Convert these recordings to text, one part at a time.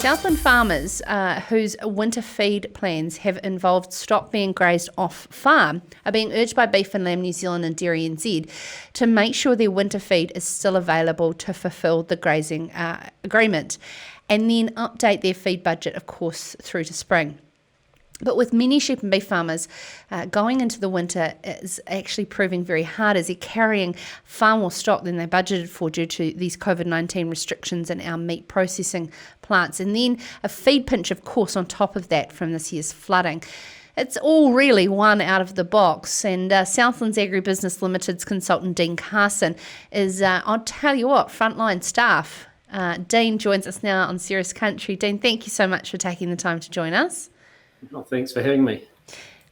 Southland farmers whose winter feed plans have involved stock being grazed off farm are being urged by Beef and Lamb New Zealand and Dairy NZ to make sure their winter feed is still available to fulfil the grazing agreement, and then update their feed budget, of course, through to spring. But with many sheep and beef farmers, going into the winter is actually proving very hard as they're carrying far more stock than they budgeted for due to these COVID-19 restrictions in our meat processing plants. And then a feed pinch, of course, on top of that from this year's flooding. It's all really one out of the box. And Southland's Agribusiness Limited's consultant, Deane Carson, is, I'll tell you what, frontline staff. Deane joins us now on Serious Country. Deane, thank you so much for taking the time to join us. Oh, thanks for having me.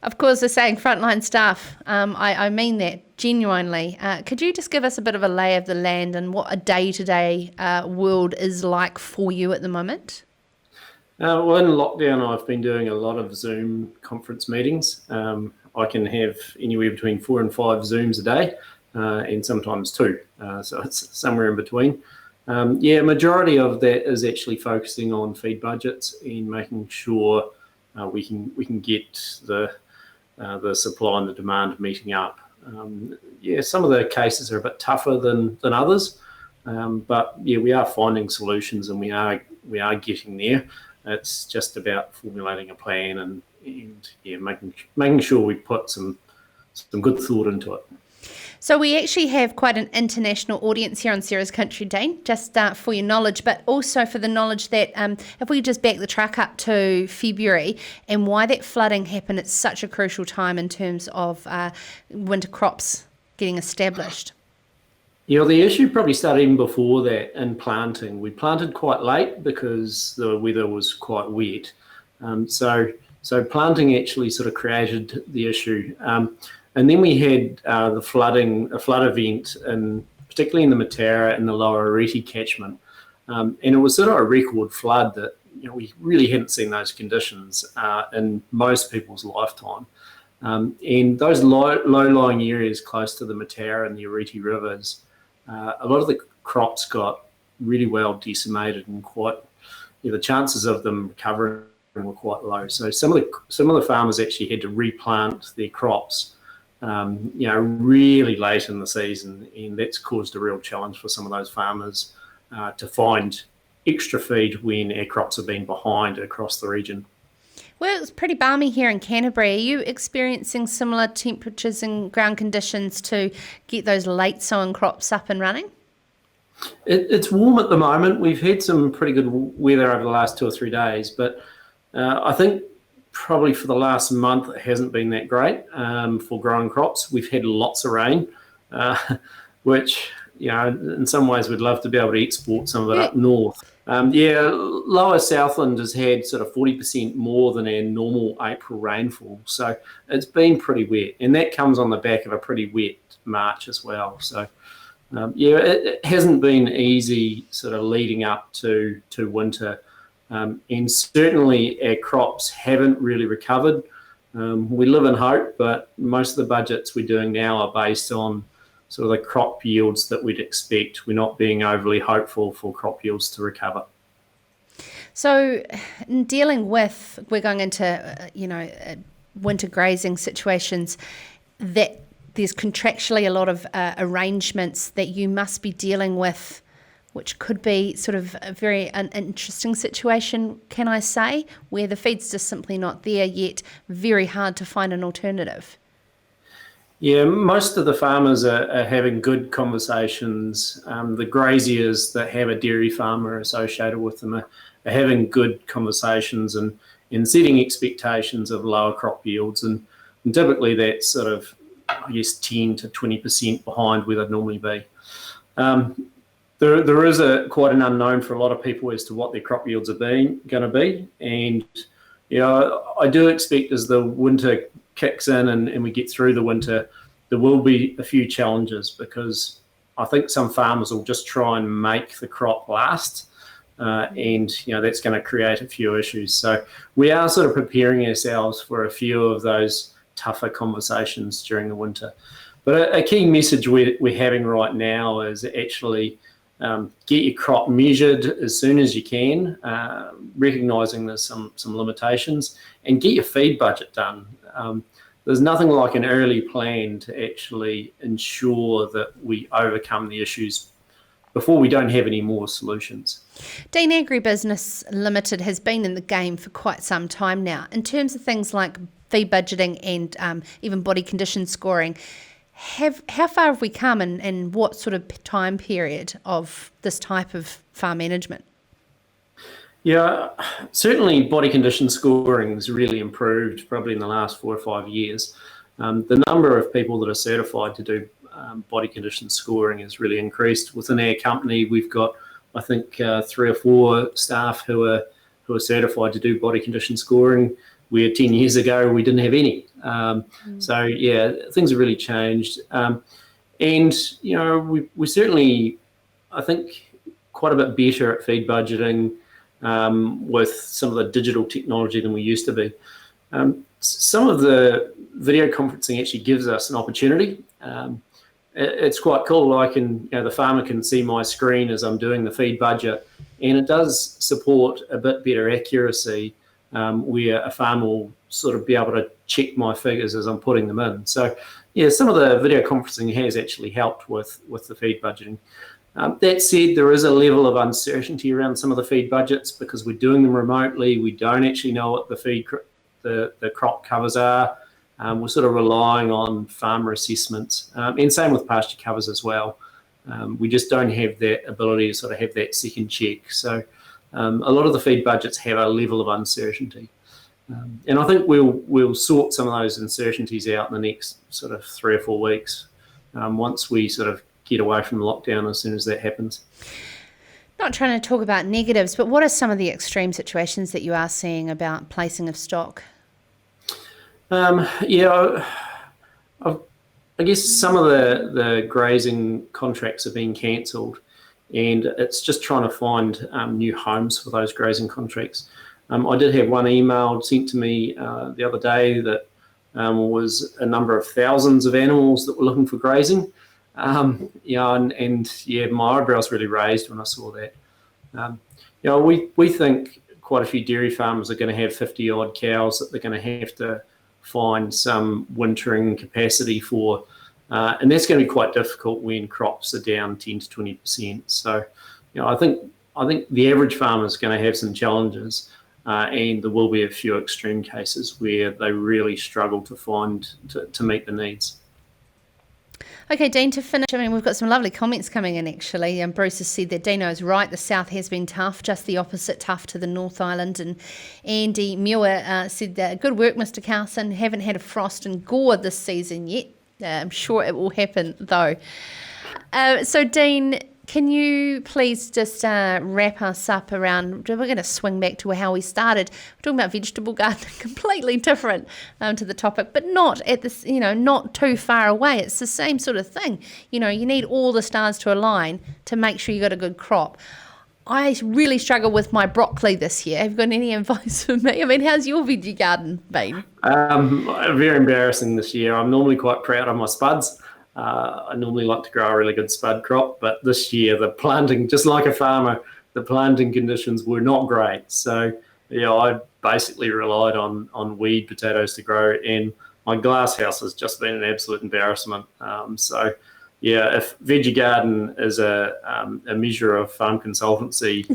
Of course, they're saying frontline staff. I mean that genuinely. Could you just give us a bit of a lay of the land and what a day-to-day world is like for you at the moment? Well, in lockdown, I've been doing a lot of Zoom conference meetings. I can have anywhere between 4 and 5 Zooms a day, and sometimes 2. So it's somewhere in between. Majority of that is actually focusing on feed budgets and making sure we can get the supply and the demand meeting up. Some of the cases are a bit tougher than others, but we are finding solutions and we are getting there. It's just about formulating a plan and making sure we put some good thought into it. So we actually have quite an international audience here on Sarah's Country, Deane, just for your knowledge, but also for the knowledge that if we just back the truck up to February and why that flooding happened at such a crucial time in terms of winter crops getting established. The issue probably started even before that in planting. We planted quite late because the weather was quite wet. So planting actually sort of created the issue. And then we had a flood event, particularly in the Matara and the Lower Areti catchment. And it was sort of a record flood that we really hadn't seen those conditions in most people's lifetime. And those low-lying areas close to the Matara and the Areti rivers, a lot of the crops got really well decimated and the chances of them recovering were quite low. So some of the farmers actually had to replant their crops really late in the season, and that's caused a real challenge for some of those farmers to find extra feed when our crops have been behind across the region. Well, it's pretty balmy here in Canterbury. Are you experiencing similar temperatures and ground conditions to get those late sowing crops up and running? It's warm at the moment. We've had some pretty good weather over the last 2 or 3 days, but I think probably for the last month it hasn't been that great for growing crops. We've had lots of rain, which in some ways we'd love to be able to export some of it up north. Lower Southland has had sort of 40% more than our normal April rainfall, so it's been pretty wet, and that comes on the back of a pretty wet March as well. So it hasn't been easy sort of leading up to winter. And certainly our crops haven't really recovered. We live in hope, but most of the budgets we're doing now are based on sort of the crop yields that we'd expect. We're not being overly hopeful for crop yields to recover. So in dealing with, we're going into, winter grazing situations, that there's contractually a lot of arrangements that you must be dealing with, which could be sort of an interesting situation, can I say, where the feed's just simply not there yet, very hard to find an alternative. Yeah, most of the farmers are having good conversations. The graziers that have a dairy farmer associated with them are having good conversations and setting expectations of lower crop yields. And typically that's sort of, 10 to 20% behind where they'd normally be. There is quite an unknown for a lot of people as to what their crop yields are going to be, and I do expect as the winter kicks in and we get through the winter, there will be a few challenges because I think some farmers will just try and make the crop last, and that's going to create a few issues. So we are sort of preparing ourselves for a few of those tougher conversations during the winter. But a key message we're having right now is actually get your crop measured as soon as you can, recognising there's some limitations, and get your feed budget done. There's nothing like an early plan to actually ensure that we overcome the issues before we don't have any more solutions. Deane Agribusiness Limited has been in the game for quite some time now. In terms of things like feed budgeting and even body condition scoring, how far have we come, and what sort of time period of this type of farm management? Yeah, certainly body condition scoring has really improved probably in the last 4 or 5 years. The number of people that are certified to do body condition scoring has really increased. Within our company, we've got, I think, 3 or 4 staff who are certified to do body condition scoring, where 10 years ago we didn't have any. So yeah, things have really changed. And, you know, we certainly, I think, quite a bit better at feed budgeting with some of the digital technology than we used to be. Some of the video conferencing actually gives us an opportunity. It's quite cool. The farmer can see my screen as I'm doing the feed budget, and it does support a bit better accuracy, where a farmer will sort of be able to check my figures as I'm putting them in. So yeah, some of the video conferencing has actually helped with the feed budgeting. That said, there is a level of uncertainty around some of the feed budgets because we're doing them remotely. We don't actually know what the crop covers are. We're sort of relying on farmer assessments, and same with pasture covers as well. We just don't have that ability to sort of have that second check. So a lot of the feed budgets have a level of uncertainty. And I think we'll sort some of those uncertainties out in the next sort of 3 or 4 weeks, once we sort of get away from lockdown as soon as that happens. Not trying to talk about negatives, but what are some of the extreme situations that you are seeing about placing of stock? I guess some of the grazing contracts are being cancelled, and it's just trying to find new homes for those grazing contracts. I did have one email sent to me the other day that was a number of thousands of animals that were looking for grazing. My eyebrows really raised when I saw that. We think quite a few dairy farmers are going to have 50 odd cows that they're going to have to find some wintering capacity for, and that's going to be quite difficult when crops are down 10 to 20%. So, I think the average farmer is going to have some challenges, and there will be a few extreme cases where they really struggle to meet the needs. Okay, Deane, to finish, we've got some lovely comments coming in, actually. Bruce has said that Dino is right, the south has been tough, just the opposite tough to the North Island. And Andy Muir said, good work, Mr. Carson. Haven't had a frost in Gore this season yet. I'm sure it will happen, though. So, Deane, can you please just wrap us up around, we're going to swing back to how we started. We're talking about vegetable gardening, completely different to the topic, but not at this, not too far away. It's the same sort of thing. You need all the stars to align to make sure you got a good crop. I really struggle with my broccoli this year. Have you got any advice for me? How's your veggie garden been? Very embarrassing this year. I'm normally quite proud of my spuds. I normally like to grow a really good spud crop, but this year the planting, just like a farmer, the planting conditions were not great. So I basically relied on weed potatoes to grow, and my glass house has just been an absolute embarrassment. If veggie garden is a measure of farm consultancy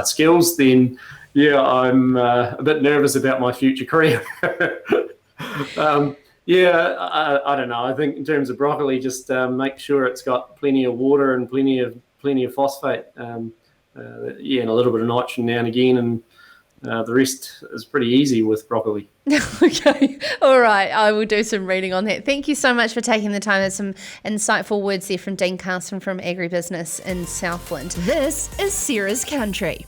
skills, then I'm a bit nervous about my future career. I don't know. I think in terms of broccoli, just make sure it's got plenty of water and plenty of phosphate, and a little bit of nitrogen now and again, and the rest is pretty easy with broccoli. Okay, all right. I will do some reading on that. Thank you so much for taking the time. There's some insightful words there from Deane Carson from Agribusiness in Southland. This is Sarah's Country.